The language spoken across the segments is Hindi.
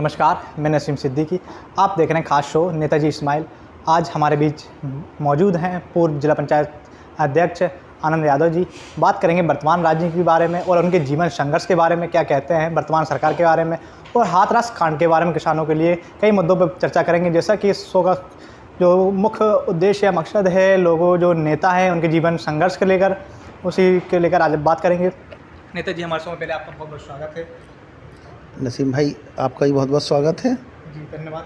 नमस्कार, मैं नसीम सिद्दीकी। आप देख रहे हैं खास शो नेताजी इस्माइल। आज हमारे बीच मौजूद हैं पूर्व जिला पंचायत अध्यक्ष आनंद यादव जी। बात करेंगे वर्तमान राजनीति के बारे में और उनके जीवन संघर्ष के बारे में, क्या कहते हैं वर्तमान सरकार के बारे में, और हाथरस कांड के बारे में। किसानों के लिए कई मुद्दों पर चर्चा करेंगे। जैसा कि इस शो का जो मुख्य उद्देश्य या मकसद है, लोगों जो नेता हैं उनके जीवन संघर्ष को लेकर, उसी के लेकर आज बात करेंगे। नेताजी, हमारे शो में पहले आपका बहुत बहुत स्वागत है। नसीम भाई, आपका भी बहुत बहुत स्वागत है। जी धन्यवाद।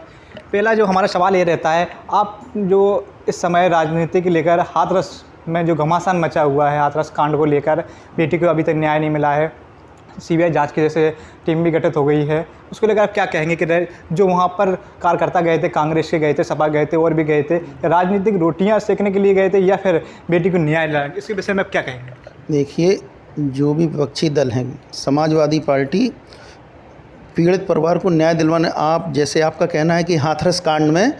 पहला जो हमारा सवाल ये रहता है, आप जो इस समय राजनीति को लेकर हाथरस में जो घमासान मचा हुआ है, हाथरस कांड को लेकर, बेटी को अभी तक न्याय नहीं मिला है, सीबीआई जांच की जैसे टीम भी गठित हो गई है, उसको लेकर आप क्या कहेंगे कि जो वहाँ पर कार्यकर्ता गए थे, कांग्रेस के गए थे, सपा गए थे और भी गए थे, राजनीतिक रोटियाँ सेकने के लिए गए थे या फिर बेटी को न्याय दिलाया, इसके विषय में आप क्या कहेंगे? देखिए, जो भी विपक्षी दल हैं, समाजवादी पार्टी पीड़ित परिवार को न्याय दिलवाने, आप जैसे आपका कहना है कि हाथरस कांड में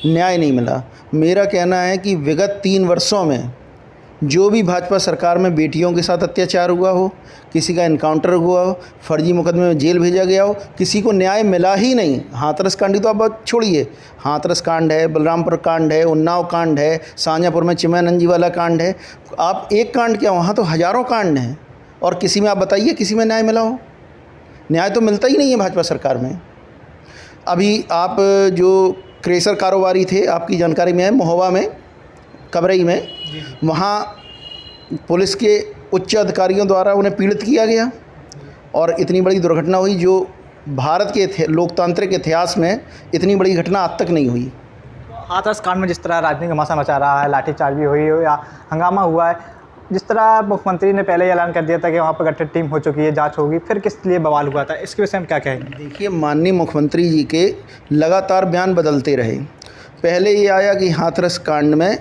न्याय नहीं मिला, मेरा कहना है कि विगत 3 वर्षों में जो भी भाजपा सरकार में बेटियों के साथ अत्याचार हुआ हो, किसी का इनकाउंटर हुआ हो, फर्जी मुकदमे में जेल भेजा गया हो, किसी को न्याय मिला ही नहीं। हाथरस कांड तो आप बात छोड़िए, हाथरस कांड है, बलरामपुर कांड है, उन्नाव कांड है, शाहजहाँपुर में चिमयानंद वाला कांड है। आप एक कांड क्या, वहाँ तो हज़ारों कांड हैं, और किसी में आप बताइए किसी में न्याय मिला हो? न्याय तो मिलता ही नहीं है भाजपा सरकार में। अभी आप जो क्रेशर कारोबारी थे, आपकी जानकारी में है, महोबा में, कबरई में, वहाँ पुलिस के उच्च अधिकारियों द्वारा उन्हें पीड़ित किया गया और इतनी बड़ी दुर्घटना हुई जो भारत के लोकतांत्रिक इतिहास में इतनी बड़ी घटना आज तक नहीं हुई। हाथरस कांड में जिस तरह राजनीतिक घमासान मचा रहा है, लाठीचार्ज भी हुई या हंगामा हुआ है, जिस तरह मुख्यमंत्री ने पहले ही ऐलान कर दिया था कि वहाँ पर गठित टीम हो चुकी है, जांच होगी, फिर किस लिए बवाल हुआ था, इसके विषय में क्या कहेंगे? देखिए, माननीय मुख्यमंत्री जी के लगातार बयान बदलते रहे। पहले ये आया कि हाथरस कांड में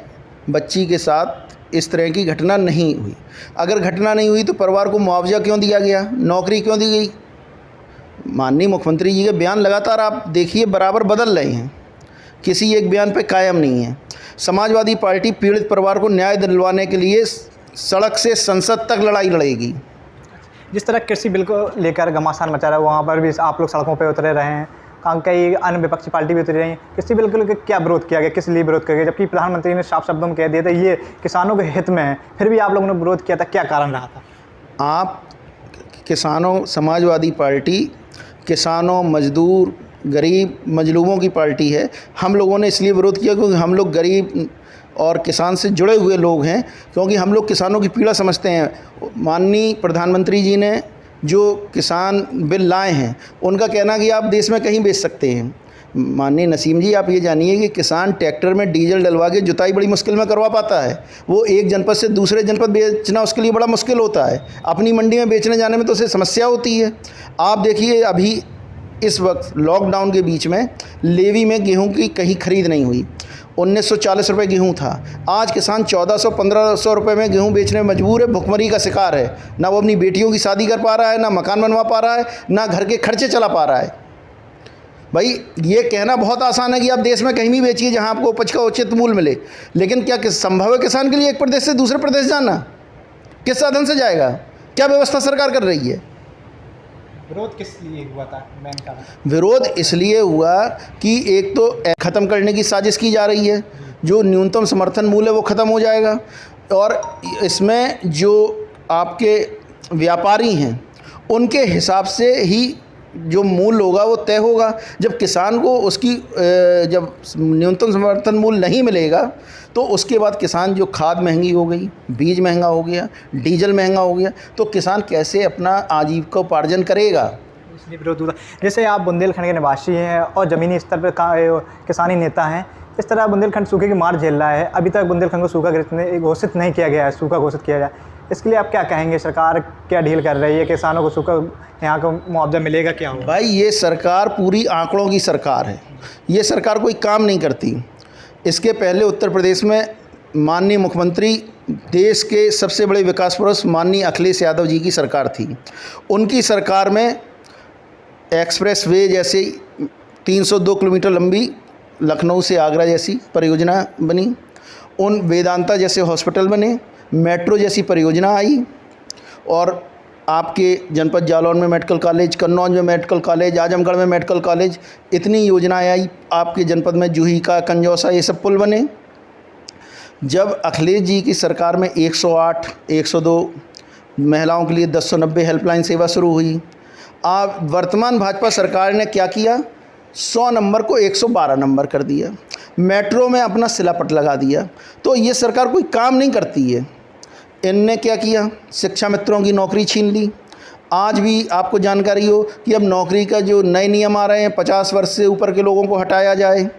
बच्ची के साथ इस तरह की घटना नहीं हुई। अगर घटना नहीं हुई तो परिवार को मुआवजा क्यों दिया गया, नौकरी क्यों दी गई? माननीय मुख्यमंत्री जी के बयान लगातार आप देखिए बराबर बदल रहे हैं, किसी एक बयान पर कायम नहीं है। समाजवादी पार्टी पीड़ित परिवार को न्याय दिलवाने के लिए सड़क से संसद तक लड़ाई लड़ेगी। जिस तरह कृषि बिल को लेकर घमासान मचा रहा है, वहाँ पर भी आप लोग सड़कों पर उतरे रहे हैं, कई अन्य विपक्षी पार्टी भी उतरी रही है। कृषि बिल को लेकर क्या विरोध किया गया, किस लिए विरोध किया गया, जबकि प्रधानमंत्री ने साफ शब्दों में कह दिया था ये किसानों के हित में है, फिर भी आप लोगों ने विरोध किया था, क्या कारण रहा था? आप किसानों, समाजवादी पार्टी किसानों, मजदूर, गरीब, मजलूमों की पार्टी है। हम लोगों ने इसलिए विरोध किया क्योंकि हम लोग गरीब और किसान से जुड़े हुए लोग हैं, क्योंकि हम लोग किसानों की पीड़ा समझते हैं। माननीय प्रधानमंत्री जी ने जो किसान बिल लाए हैं, उनका कहना कि आप देश में कहीं बेच सकते हैं। माननीय नसीम जी, आप ये जानिए कि किसान ट्रैक्टर में डीजल डलवा के जुताई बड़ी मुश्किल में करवा पाता है। वो एक जनपद से दूसरे जनपद बेचना उसके लिए बड़ा मुश्किल होता है। अपनी मंडी में बेचने जाने में तो उसे समस्या होती है। आप देखिए, अभी इस वक्त लॉकडाउन के बीच में लेवी में गेहूं की कहीं खरीद नहीं हुई। 1940 रुपये गेहूँ था, आज किसान 1400-1500 रुपये में गेहूँ बेचने में मजबूर है, भुखमरी का शिकार है। ना वो अपनी बेटियों की शादी कर पा रहा है, ना मकान बनवा पा रहा है, ना घर के खर्चे चला पा रहा है। भाई, ये कहना बहुत आसान है कि आप देश में कहीं भी बेचिए जहाँ आपको उपज का उचित मूल्य मिले, लेकिन क्या संभव है किसान के लिए एक प्रदेश से दूसरे प्रदेश जाना? किस साधन से जाएगा? क्या व्यवस्था सरकार कर रही है? विरोध किस लिए हुआ था? मेन कारण विरोध इसलिए हुआ कि एक तो ख़त्म करने की साजिश की जा रही है, जो न्यूनतम समर्थन मूल्य है वो ख़त्म हो जाएगा, और इसमें जो आपके व्यापारी हैं उनके हिसाब से ही जो मूल्य होगा वो तय होगा। जब किसान को उसकी जब न्यूनतम समर्थन मूल्य नहीं मिलेगा तो उसके बाद किसान, जो खाद महंगी हो गई, बीज महंगा हो गया, डीजल महंगा हो गया, तो किसान कैसे अपना आजीविकोपार्जन करेगा? इसलिए विरोध हुआ। जैसे आप बुंदेलखंड के निवासी हैं और ज़मीनी स्तर पर किसानी नेता हैं, इस तरह बुंदेलखंड सूखे की मार झेल रहा है। अभी तक बुंदेलखंड को सूखा घोषित नहीं किया गया है, सूखा घोषित किया जाए, इसके लिए आप क्या कहेंगे? सरकार क्या डील कर रही है? किसानों को सूखा यहाँ का मुआवजा मिलेगा, क्या होगा? भाई, ये सरकार पूरी आंकड़ों की सरकार है। ये सरकार कोई काम नहीं करती। इसके पहले उत्तर प्रदेश में माननीय मुख्यमंत्री, देश के सबसे बड़े विकास पुरुष माननीय अखिलेश यादव जी की सरकार थी। उनकी सरकार में एक्सप्रेस वे जैसी 302 किलोमीटर लंबी लखनऊ से आगरा जैसी परियोजना बनी, उन वेदांता जैसे हॉस्पिटल बने, मेट्रो जैसी परियोजना आई, और आपके जनपद जालौन में मेडिकल कॉलेज, कन्नौज में मेडिकल कॉलेज, आजमगढ़ में मेडिकल कॉलेज, इतनी योजनाएं आई। आपके जनपद में जूही का, कंजौसा, ये सब पुल बने। जब अखिलेश जी की सरकार में 108, 102 महिलाओं के लिए 1090 हेल्पलाइन सेवा शुरू हुई। आप वर्तमान भाजपा सरकार ने क्या किया, 100 नंबर को 112 नंबर कर दिया, मेट्रो में अपना सिलापट लगा दिया। तो ये सरकार कोई काम नहीं करती है। इनने क्या किया, शिक्षा मित्रों की नौकरी छीन ली। आज भी आपको जानकारी हो कि अब नौकरी का जो नए नियम आ रहे हैं, 50 वर्ष से ऊपर के लोगों को हटाया जाए,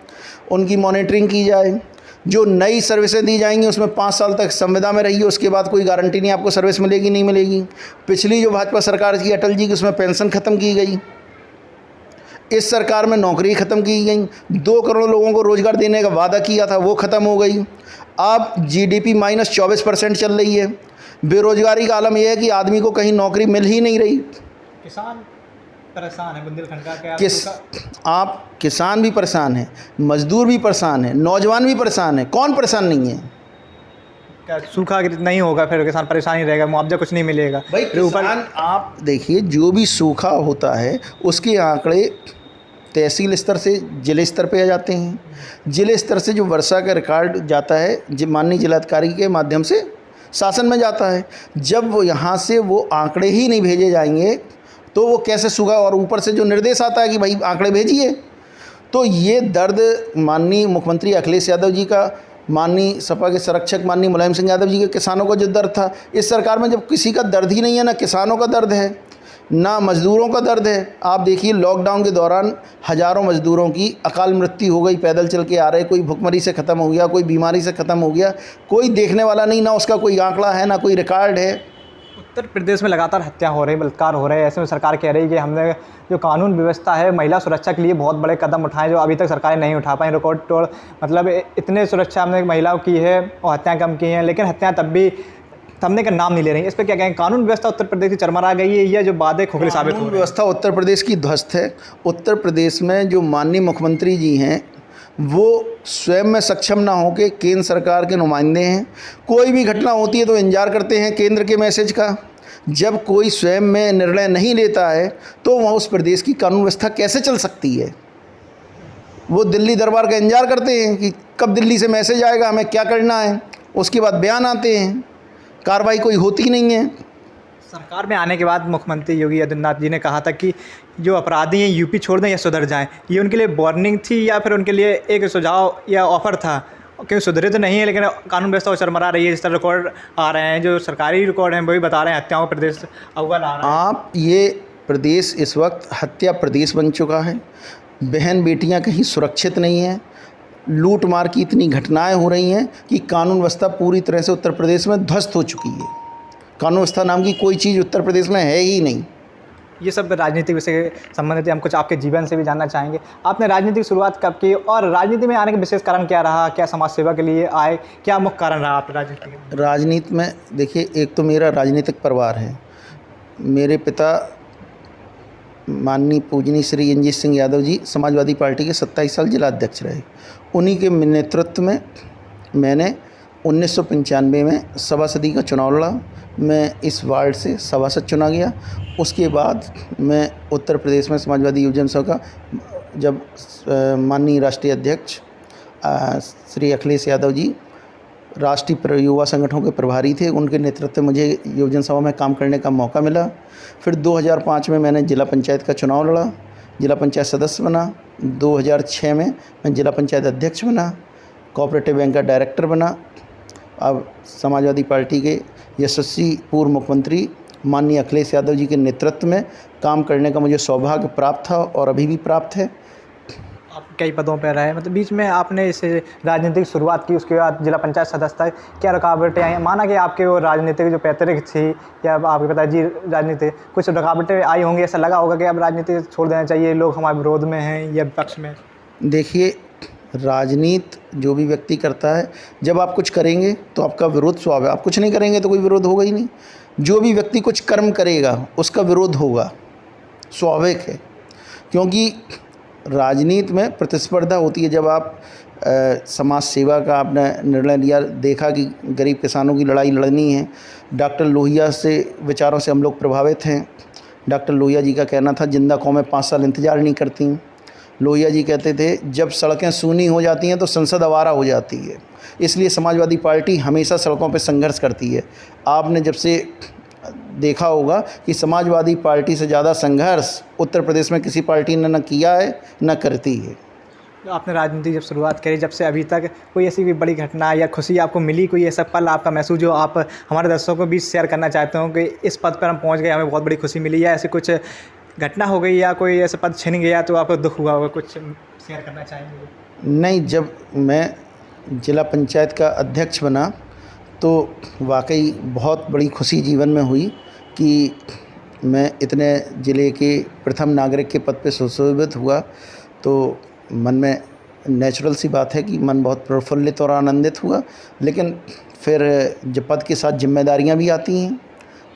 उनकी मॉनिटरिंग की जाए। जो नई सर्विसें दी जाएंगी उसमें 5 साल तक संविदा में रहिए, उसके बाद कोई गारंटी नहीं आपको सर्विस मिलेगी नहीं मिलेगी। पिछली जो भाजपा सरकार की, अटल जी की, उसमें पेंशन ख़त्म की गई। इस सरकार में नौकरी ख़त्म की गई। 2 करोड़ लोगों को रोज़गार देने का वादा किया था, वो ख़त्म हो गई। अब GDP -24% चल रही है। बेरोज़गारी का आलम यह है कि आदमी को कहीं नौकरी मिल ही नहीं रही। किसान परेशान है बुंदेलखंड का, क्या आप किसान भी परेशान हैं, मजदूर भी परेशान हैं, नौजवान भी परेशान है। कौन परेशान नहीं है? क्या सूखा नहीं होगा फिर किसान परेशान ही रहेगा, मुआवजा कुछ नहीं मिलेगा भाई। किसान, आप देखिए, जो भी सूखा होता है उसके आंकड़े तहसील स्तर से जिले स्तर पे आ जाते हैं। जिले स्तर से जो वर्षा का रिकॉर्ड जाता है माननीय जिलाधिकारी के माध्यम से शासन में जाता है। जब वो यहाँ से वो आंकड़े ही नहीं भेजे जाएंगे तो वो कैसे सूखा, और ऊपर से जो निर्देश आता है कि भाई आंकड़े भेजिए। तो ये दर्द माननीय मुख्यमंत्री अखिलेश यादव जी का, माननीय सपा के संरक्षक माननीय मुलायम सिंह यादव जी के किसानों का जो दर्द था, इस सरकार में जब किसी का दर्द ही नहीं है, ना किसानों का दर्द है ना मज़दूरों का दर्द है। आप देखिए, लॉकडाउन के दौरान हज़ारों मज़दूरों की अकाल मृत्यु हो गई, पैदल चल के आ रहे, कोई भुखमरी से ख़त्म हो गया, कोई बीमारी से ख़त्म हो गया, कोई देखने वाला नहीं, ना उसका कोई आंकड़ा है, ना कोई रिकॉर्ड है। उत्तर प्रदेश में लगातार हत्या हो रही है, बलात्कार हो रहे हैं। ऐसे में सरकार कह रही है कि हमने जो कानून व्यवस्था है, महिला सुरक्षा के लिए बहुत बड़े कदम उठाए जो अभी तक सरकारें नहीं उठा पाई। रिकॉर्ड तोड़, मतलब इतने सुरक्षा हमने महिलाओं की है और हत्याएँ कम की हैं, लेकिन हत्याएँ तब भी थमने का नाम नहीं ले रही। इस पर क्या कहें, कानून व्यवस्था उत्तर प्रदेश की चरमरा गई है या जो वादे खोखले साबित हो रहे हैं? व्यवस्था उत्तर प्रदेश की ध्वस्त है। उत्तर प्रदेश में जो माननीय मुख्यमंत्री जी हैं वो स्वयं में सक्षम ना हो के केंद्र सरकार के नुमाइंदे हैं। कोई भी घटना होती है तो इंतजार करते हैं केंद्र के मैसेज का। जब कोई स्वयं में निर्णय नहीं लेता है तो वहाँ उस प्रदेश की कानून व्यवस्था कैसे चल सकती है? वो दिल्ली दरबार का इंतजार करते हैं कि कब दिल्ली से मैसेज आएगा, हमें क्या करना है। उसके बाद बयान आते हैं, कार्रवाई कोई होती नहीं है। सरकार में आने के बाद मुख्यमंत्री योगी आदित्यनाथ जी ने कहा था कि जो अपराधी हैं यूपी छोड़ दें या सुधर जाएं। ये उनके लिए वार्निंग थी या फिर उनके लिए एक सुझाव या ऑफर था? क्योंकि सुधरे तो नहीं है, लेकिन कानून व्यवस्था चरमरा रही है। जिस तरह रिकॉर्ड आ रहे हैं, जो सरकारी रिकॉर्ड हैं वो भी बता रहे हैं हत्याओं का प्रदेश अव्वल आ रहा है। आप, ये प्रदेश इस वक्त हत्या प्रदेश बन चुका है। बहन बेटियां कहीं सुरक्षित नहीं हैं। लूट मार की इतनी घटनाएं हो रही हैं कि कानून व्यवस्था पूरी तरह से उत्तर प्रदेश में ध्वस्त हो चुकी है। कानून व्यवस्था नाम की कोई चीज़ उत्तर प्रदेश में है ही नहीं। ये सब राजनीतिक विषय संबंधित है। हम कुछ आपके जीवन से भी जानना चाहेंगे। आपने राजनीति की शुरुआत कब की और राजनीति में आने का विशेष कारण क्या रहा? क्या समाज सेवा के लिए आए? क्या मुख्य कारण रहा आप राजनीति में? राजनीति में देखिए, एक तो मेरा राजनीतिक परिवार है। मेरे पिता माननीय पूजनीय श्री रणजीत सिंह यादव जी समाजवादी पार्टी के 27 साल जिला अध्यक्ष रहे। उन्हीं के नेतृत्व में मैंने 1995 में सभासदी का चुनाव लड़ा। मैं इस वार्ड से सभासद चुना गया। उसके बाद मैं उत्तर प्रदेश में समाजवादी युवजन संघ का जब माननीय राष्ट्रीय अध्यक्ष श्री अखिलेश यादव जी राष्ट्रीय युवा संगठनों के प्रभारी थे, उनके नेतृत्व में मुझे युवजन सभा में काम करने का मौका मिला। फिर 2005 में मैंने जिला पंचायत का चुनाव लड़ा, जिला पंचायत सदस्य बना। 2006 में मैं जिला पंचायत अध्यक्ष बना, कोऑपरेटिव बैंक का डायरेक्टर बना। अब समाजवादी पार्टी के यशस्वी पूर्व मुख्यमंत्री माननीय अखिलेश यादव जी के नेतृत्व में काम करने का मुझे सौभाग्य प्राप्त था और अभी भी प्राप्त है। आप कई पदों पर रहे, मतलब बीच में आपने इस राजनीतिक शुरुआत की, उसके बाद जिला पंचायत सदस्य तक क्या रुकावटें आई? माना कि आपके वो राजनीतिक जो पैतृक थी या आपके पिताजी राजनीति, कुछ रुकावटें आई होंगी, ऐसा लगा होगा कि अब राजनीति छोड़ देना चाहिए, लोग हमारे विरोध में हैं या विपक्ष में? देखिए, राजनीति जो भी व्यक्ति करता है, जब आप कुछ करेंगे तो आपका विरोध स्वाभाविक है, आप कुछ नहीं करेंगे तो कोई विरोध होगा ही नहीं। जो भी व्यक्ति कुछ कर्म करेगा उसका विरोध होगा, स्वाभाविक है। क्योंकि राजनीति में प्रतिस्पर्धा होती है। जब आप समाज सेवा का आपने निर्णय लिया, देखा कि गरीब किसानों की लड़ाई लड़नी है। डॉक्टर लोहिया से विचारों से हम लोग प्रभावित हैं। डॉक्टर लोहिया जी का कहना था जिंदा कौमें 5 साल इंतज़ार नहीं करती। लोहिया जी कहते थे जब सड़कें सूनी हो जाती हैं तो संसद आवारा हो जाती है। इसलिए समाजवादी पार्टी हमेशा सड़कों पर संघर्ष करती है। आपने जब से देखा होगा कि समाजवादी पार्टी से ज़्यादा संघर्ष उत्तर प्रदेश में किसी पार्टी ने न किया है न करती है। आपने राजनीति जब शुरुआत करी, जब से अभी तक कोई ऐसी कोई बड़ी घटना या खुशी आपको मिली, कोई ऐसा पल आपका महसूस जो आप हमारे दर्शकों को भी शेयर करना चाहते हो कि इस पद पर हम पहुंच गए, हमें बहुत बड़ी खुशी मिली, या ऐसी कुछ घटना हो गई या कोई ऐसा पद छिन गया तो आपको दुख हुआ होगा, कुछ शेयर करना चाहेंगे? नहीं, जब मैं जिला पंचायत का अध्यक्ष बना तो वाकई बहुत बड़ी खुशी जीवन में हुई कि मैं इतने ज़िले के प्रथम नागरिक के पद पे सुशोभित हुआ। तो मन में नेचुरल सी बात है कि मन बहुत प्रफुल्लित और आनंदित हुआ। लेकिन फिर जब पद के साथ जिम्मेदारियां भी आती हैं,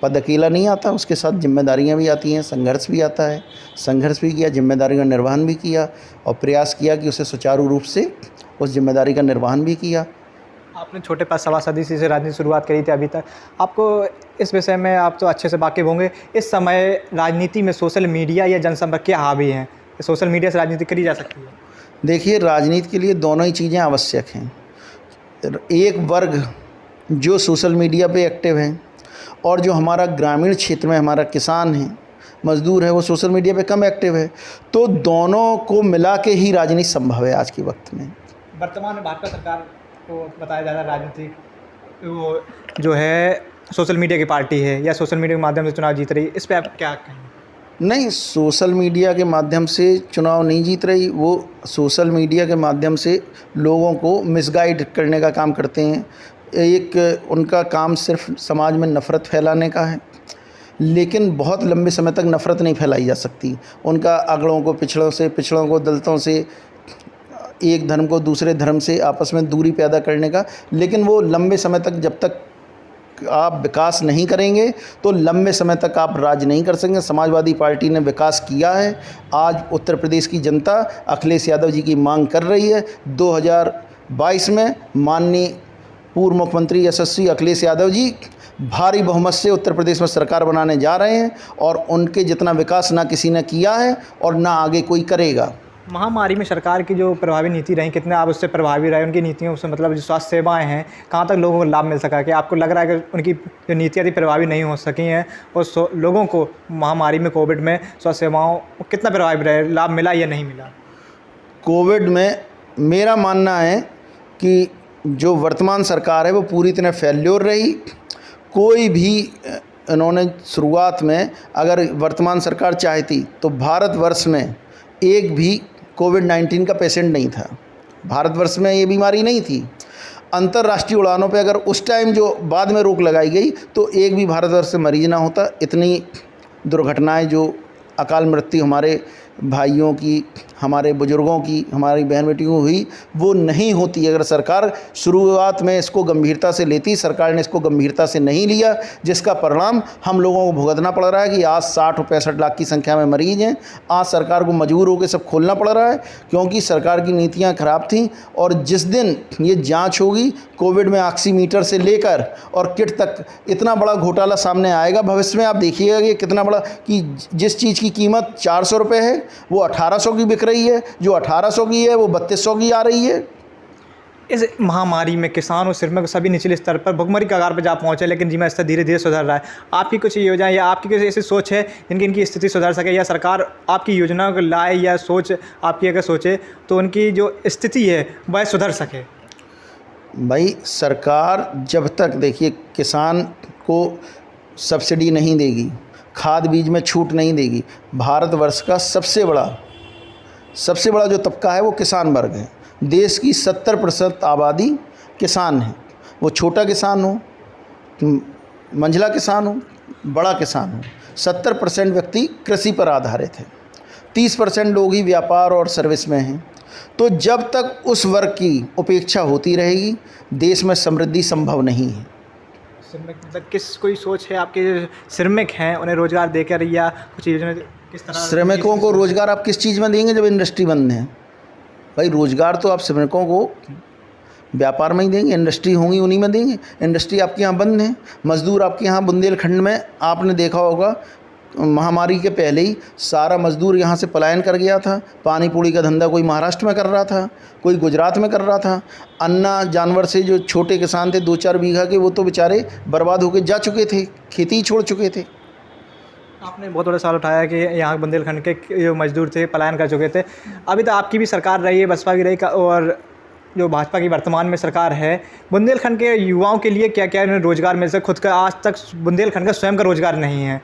पद अकेला नहीं आता, उसके साथ जिम्मेदारियां भी आती हैं, संघर्ष भी आता है। संघर्ष भी किया, जिम्मेदारी का निर्वहन भी किया और प्रयास किया कि उसे सुचारू रूप से उस जिम्मेदारी का निर्वहन भी किया। आपने छोटे पद सभासद से राजनीति शुरुआत करी थी, अभी तक आपको इस विषय में आप तो अच्छे से वाकिफ़ होंगे। इस समय राजनीति में सोशल मीडिया या जनसंपर्क क्या हावी हैं? सोशल मीडिया से राजनीति करी जा सकती है? देखिए, राजनीति के लिए दोनों ही चीज़ें आवश्यक हैं। एक वर्ग जो सोशल मीडिया पे एक्टिव है और जो हमारा ग्रामीण क्षेत्र में हमारा किसान है, मज़दूर है, वो सोशल मीडिया पे कम एक्टिव है। तो दोनों को मिला के ही राजनीति संभव है आज के वक्त में। वर्तमान में भाजपा सरकार को बताया जा रहा है राजनीति वो जो है सोशल मीडिया की पार्टी है या सोशल मीडिया के माध्यम से चुनाव जीत रही है, इस पर आप क्या कहें? नहीं, सोशल मीडिया के माध्यम से चुनाव नहीं जीत रही। वो सोशल मीडिया के माध्यम से लोगों को मिसगाइड करने का काम करते हैं। एक उनका काम सिर्फ समाज में नफ़रत फैलाने का है, लेकिन बहुत लंबे समय तक नफ़रत नहीं फैलाई जा सकती। उनका अगड़ों को पिछड़ों से, पिछड़ों को दलितों से, एक धर्म को दूसरे धर्म से आपस में दूरी पैदा करने का। लेकिन वो लंबे समय तक, जब तक आप विकास नहीं करेंगे तो लंबे समय तक आप राज नहीं कर सकेंगे। समाजवादी पार्टी ने विकास किया है। आज उत्तर प्रदेश की जनता अखिलेश यादव जी की मांग कर रही है। 2022 में माननीय पूर्व मुख्यमंत्री यशस्वी अखिलेश यादव जी भारी बहुमत से उत्तर प्रदेश में सरकार बनाने जा रहे हैं और उनके जितना विकास ना किसी ने किया है और ना आगे कोई करेगा। महामारी में सरकार की जो प्रभावी नीति रही, कितने आप उससे प्रभावी रहे, उनकी नीतियों से मतलब जो स्वास्थ्य सेवाएं हैं कहाँ तक लोगों को लाभ मिल सका? कि आपको लग रहा है कि उनकी जो नीतियाँ थी प्रभावी नहीं हो सकी हैं और लोगों को महामारी में, कोविड में स्वास्थ्य सेवाओं कितना प्रभावी रहे, लाभ मिला या नहीं मिला? कोविड में मेरा मानना है कि जो वर्तमान सरकार है वो पूरी तरह फेल्योर रही। कोई भी इन्होंने शुरुआत में, अगर वर्तमान सरकार चाहती तो भारतवर्ष में एक भी कोविड-19 का पेशेंट नहीं था। भारतवर्ष में ये बीमारी नहीं थी। अंतर्राष्ट्रीय उड़ानों पे अगर उस टाइम जो बाद में रोक लगाई गई तो एक भी भारतवर्ष से मरीज ना होता। इतनी दुर्घटनाएं, जो अकाल मृत्यु हमारे भाइयों की, हमारे बुज़ुर्गों की, हमारी बहन बेटियों को हुई, वो नहीं होती अगर सरकार शुरुआत में इसको गंभीरता से लेती। सरकार ने इसको गंभीरता से नहीं लिया, जिसका परिणाम हम लोगों को भुगतना पड़ रहा है कि आज 60 और 65 लाख की संख्या में मरीज हैं। आज सरकार को मजबूर होकर सब खोलना पड़ रहा है क्योंकि सरकार की नीतियाँ खराब थीं। और जिस दिन ये जाँच होगी, कोविड में ऑक्सीमीटर से लेकर और किट तक इतना बड़ा घोटाला सामने आएगा भविष्य में। आप देखिएगा कि कितना बड़ा, कि जिस चीज़ की कीमत 400 रुपये है वो 1800 की बिक रही है, जो 1800 की है वो 3200 की आ रही है। इस महामारी में किसान और श्रमिक सभी निचले स्तर पर भुखमरी कगार पर जा पहुंचे, लेकिन जीवन स्तर धीरे धीरे सुधर रहा है। आपकी कुछ योजना या आपकी कुछ ऐसी सोच है जिनकी इनकी स्थिति सुधर सके, या सरकार आपकी योजनाओं को लाए या सोच आपकी अगर सोचे तो उनकी जो स्थिति है वह सुधर सके? भाई, सरकार जब तक, देखिए, किसान को सब्सिडी नहीं देगी, खाद बीज में छूट नहीं देगी, भारतवर्ष का सबसे बड़ा जो तबका है वो किसान वर्ग है। देश की 70% आबादी किसान है। वो छोटा किसान हो, मंझला किसान हो, बड़ा किसान हो, 70% व्यक्ति कृषि पर आधारित है। 30% लोग ही व्यापार और सर्विस में हैं। तो जब तक उस वर्ग की उपेक्षा होती रहेगी, देश में समृद्धि संभव नहीं है। श्रमिक मतलब किस कोई सोच है आपके जो श्रमिक हैं उन्हें रोजगार देकर, या कुछ योजना किस तरह? श्रमिकों को रोजगार आप किस चीज़ में देंगे जब इंडस्ट्री बंद है? भाई रोज़गार तो आप श्रमिकों को व्यापार में ही देंगे, इंडस्ट्री होंगी उन्हीं में देंगे। इंडस्ट्री आपके यहाँ बंद है। मज़दूर आपके यहाँ बुंदेलखंड में आपने देखा होगा महामारी के पहले ही सारा मज़दूर यहाँ से पलायन कर गया था। पानी पूड़ी का धंधा कोई महाराष्ट्र में कर रहा था, कोई गुजरात में कर रहा था। अन्ना जानवर से जो छोटे किसान थे 2-4 बीघा के, वो तो बेचारे बर्बाद होकर जा चुके थे, खेती ही छोड़ चुके थे। आपने बहुत बड़ा सवाल उठाया कि यहाँ बुंदेलखंड के जो मजदूर थे पलायन कर चुके थे। अभी तो आपकी भी सरकार रही है, बसपा की रही और जो भाजपा की वर्तमान में सरकार है, बुंदेलखंड के युवाओं के लिए क्या क्या उन्हें रोज़गार मिल सके? खुद का आज तक बुंदेलखंड का स्वयं का रोज़गार नहीं है,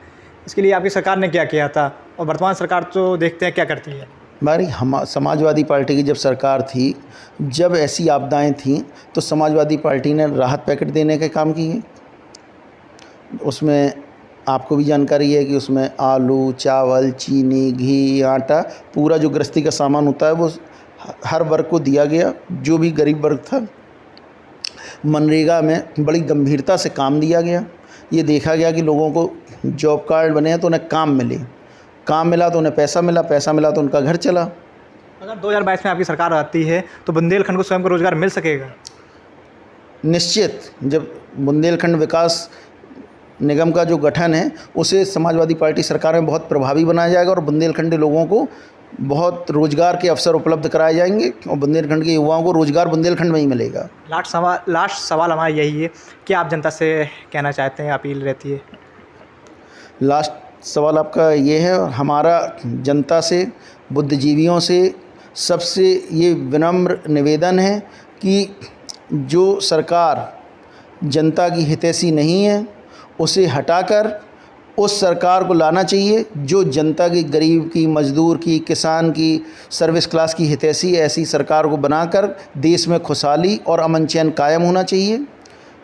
इसके लिए आपकी सरकार ने क्या किया था? और वर्तमान सरकार तो देखते हैं क्या करती है। हमारी समाजवादी पार्टी की जब सरकार थी, जब ऐसी आपदाएं थीं तो समाजवादी पार्टी ने राहत पैकेट देने के काम किए। उसमें आपको भी जानकारी है कि उसमें आलू, चावल, चीनी, घी, आटा, पूरा जो गृहस्थी का सामान होता है वो हर वर्ग को दिया गया, जो भी गरीब वर्ग था। मनरेगा में बड़ी गंभीरता से काम दिया गया। ये देखा गया कि लोगों को जॉब कार्ड बने हैं तो उन्हें काम मिले, काम मिला तो उन्हें पैसा मिला, पैसा मिला तो उनका घर चला। अगर 2022 में आपकी सरकार आती है तो बुंदेलखंड को स्वयं को रोज़गार मिल सकेगा? निश्चित। जब बुंदेलखंड विकास निगम का जो गठन है उसे समाजवादी पार्टी सरकार में बहुत प्रभावी बनाया जाएगा और बुंदेलखंडी लोगों को बहुत रोज़गार के अवसर उपलब्ध कराए जाएंगे और बुंदेलखंड के युवाओं को रोज़गार बुंदेलखंड में ही मिलेगा। लास्ट सवाल हमारा यही है कि आप जनता से कहना चाहते हैं, अपील रहती है? लास्ट सवाल आपका ये है, हमारा जनता से, बुद्धिजीवियों से सबसे ये विनम्र निवेदन है कि जो सरकार जनता की हितैषी नहीं है उसे हटाकर उस सरकार को लाना चाहिए जो जनता की, गरीब की, मजदूर की, किसान की, सर्विस क्लास की हितैषी। ऐसी सरकार को बनाकर देश में खुशहाली और अमन चैन कायम होना चाहिए।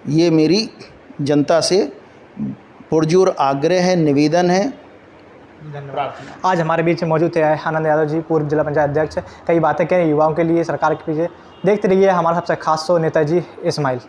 ये मेरी जनता से पुरजोर आग्रह है, निवेदन है। धन्यवाद। आज हमारे बीच में मौजूद थे आनंद यादव जी, पूर्व जिला पंचायत अध्यक्ष। कई बातें करें युवाओं के लिए, सरकार के पीछे। देखते रहिए हमारा सबसे खास शो नेताजी स्माइल।